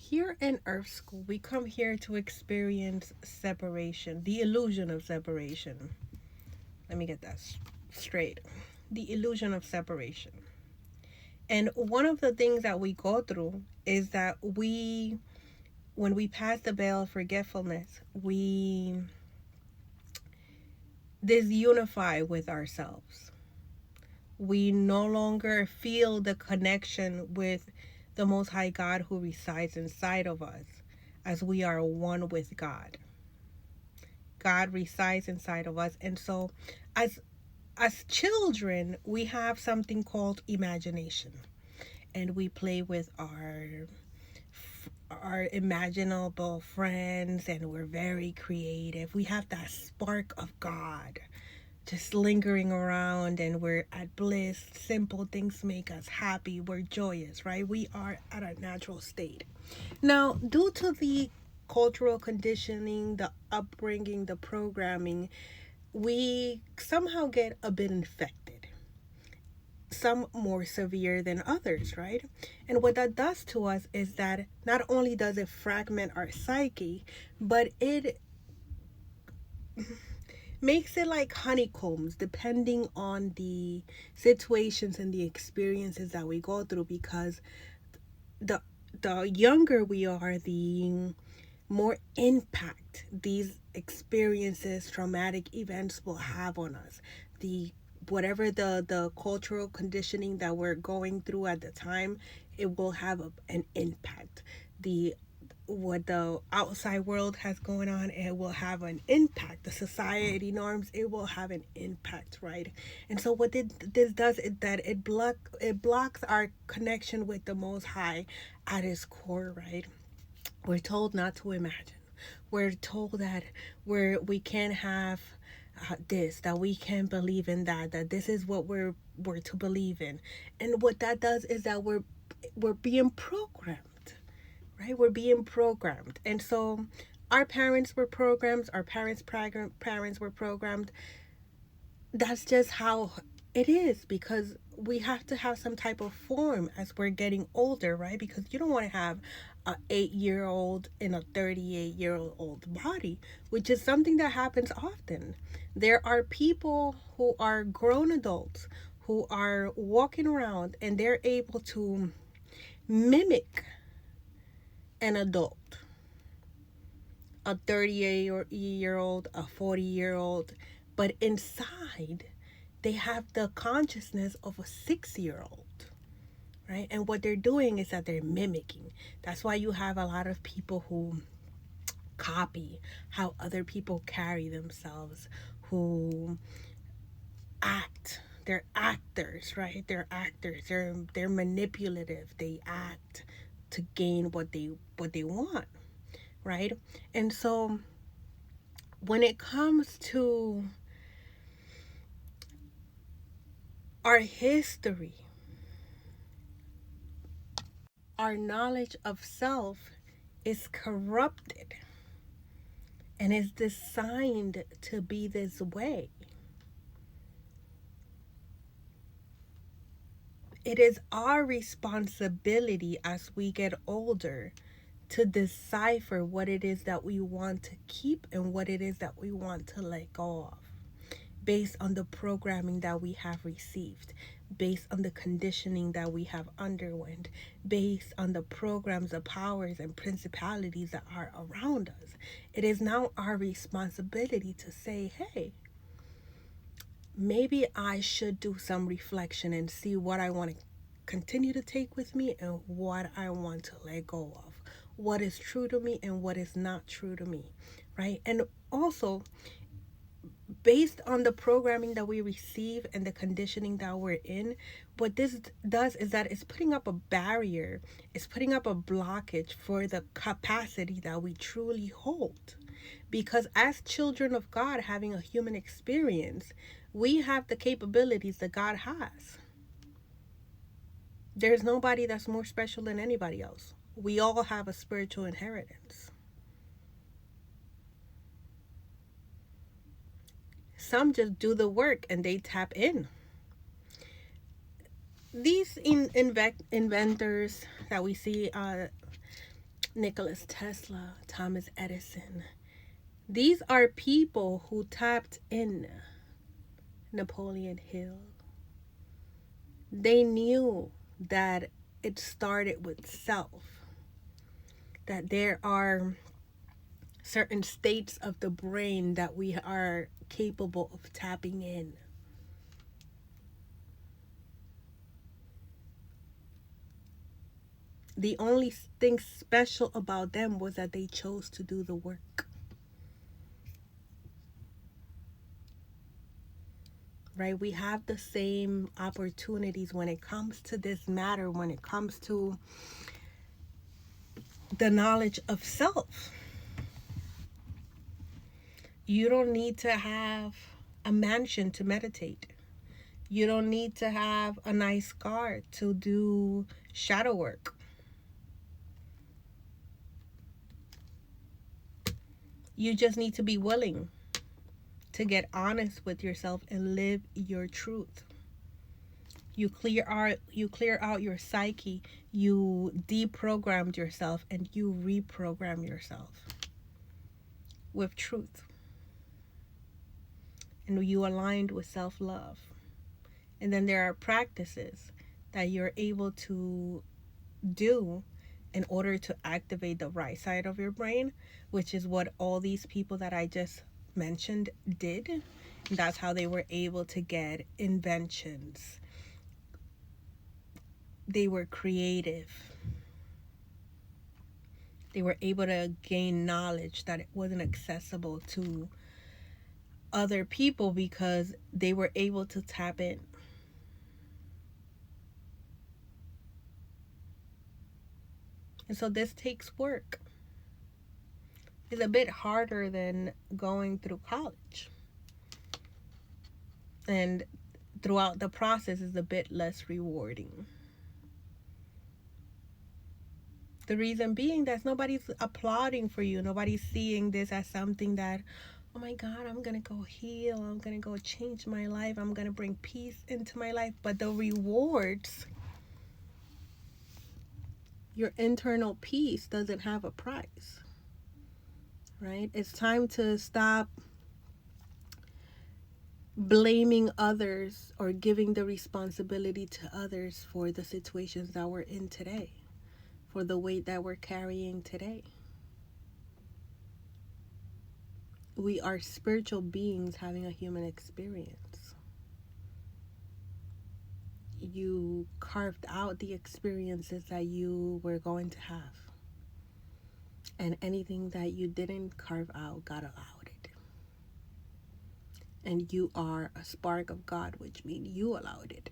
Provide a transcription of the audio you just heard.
Here in Earth School, we come here to experience separation, the illusion of separation. Let me get that straight. The illusion of separation. And one of the things that we go through is that when we pass the veil of forgetfulness, we disunify with ourselves. We no longer feel the connection with the Most High God who resides inside of us as we are one with God. God resides inside of us. And so as children, we have something called imagination. And we play with our imaginable friends, and we're very creative. We have that spark of God just lingering around, and we're at bliss. Simple things make us happy. We're joyous, right? We are at our natural state. Now, due to the cultural conditioning, the upbringing, the programming, we somehow get a bit infected, some more severe than others, right? And what that does to us is that not only does it fragment our psyche, but it makes it like honeycombs depending on the situations and the experiences that we go through, because the the younger we are, the more impact these experiences, traumatic events will have on us. The whatever the cultural conditioning that we're going through at the time, it will have an impact. The what the outside world has going on, it will have an impact. The society norms, it will have an impact, right? And so what this does is that it blocks our connection with the Most High at its core, right? We're told not to imagine. We're told that we can't have this, that we can't believe in that, that this is what we're to believe in. And what that does is that we're being programmed, right? We're being programmed. And so our parents were programmed, our parents were programmed. That's just how it is, because we have to have some type of form as we're getting older, right? Because you don't want to have a 8-year old in a 38-year-old body, which is something that happens often. There are people who are grown adults who are walking around and they're able to mimic an adult, a 38-year-old, a 40-year-old, but inside they have the consciousness of a 6-year-old, right? And what they're doing is that they're mimicking. That's why you have a lot of people who copy how other people carry themselves, who act. They're actors, right? They're actors. They're manipulative. They act to gain what they want, right? And so when it comes to our history, our knowledge of self is corrupted and is designed to be this way. It is our responsibility as we get older to decipher what it is that we want to keep and what it is that we want to let go of, based on the programming that we have received, based on the conditioning that we have underwent, based on the programs, the powers, and principalities that are around us. It is now our responsibility to say, hey, maybe I should do some reflection and see what I want to continue to take with me and what I want to let go of. What is true to me and what is not true to me, right? And also, based on the programming that we receive and the conditioning that we're in, what this does is that it's putting up a barrier, it's putting up a blockage for the capacity that we truly hold. Because as children of God, having a human experience, we have the capabilities that God has. There's nobody that's more special than anybody else. We all have a spiritual inheritance. Some just do the work and they tap in. These inventors that we see, Nikola Tesla, Thomas Edison. These are people who tapped in. Napoleon Hill. They knew that it started with self, that there are certain states of the brain that we are capable of tapping in. The only thing special about them was that they chose to do the work. Right? We have the same opportunities when it comes to this matter, when it comes to the knowledge of self. You don't need to have a mansion to meditate. You don't need to have a nice car to do shadow work. You just need to be willing to get honest with yourself and live your truth. You clear out your psyche, you deprogrammed yourself, and you reprogram yourself with truth. And you aligned with self-love. And then there are practices that you're able to do in order to activate the right side of your brain, which is what all these people that I just mentioned did. And that's how they were able to get inventions. They were creative. They were able to gain knowledge that it wasn't accessible to other people because they were able to tap in. And so this takes work. It's a bit harder than going through college. And throughout the process is a bit less rewarding. The reason being that nobody's applauding for you. Nobody's seeing this as something that, oh my God, I'm going to go heal. I'm going to go change my life. I'm going to bring peace into my life. But the rewards, your internal peace doesn't have a price, right? It's time to stop blaming others or giving the responsibility to others for the situations that we're in today, for the weight that we're carrying today. We are spiritual beings having a human experience. You carved out the experiences that you were going to have. And anything that you didn't carve out, God allowed it. And you are a spark of God, which means you allowed it.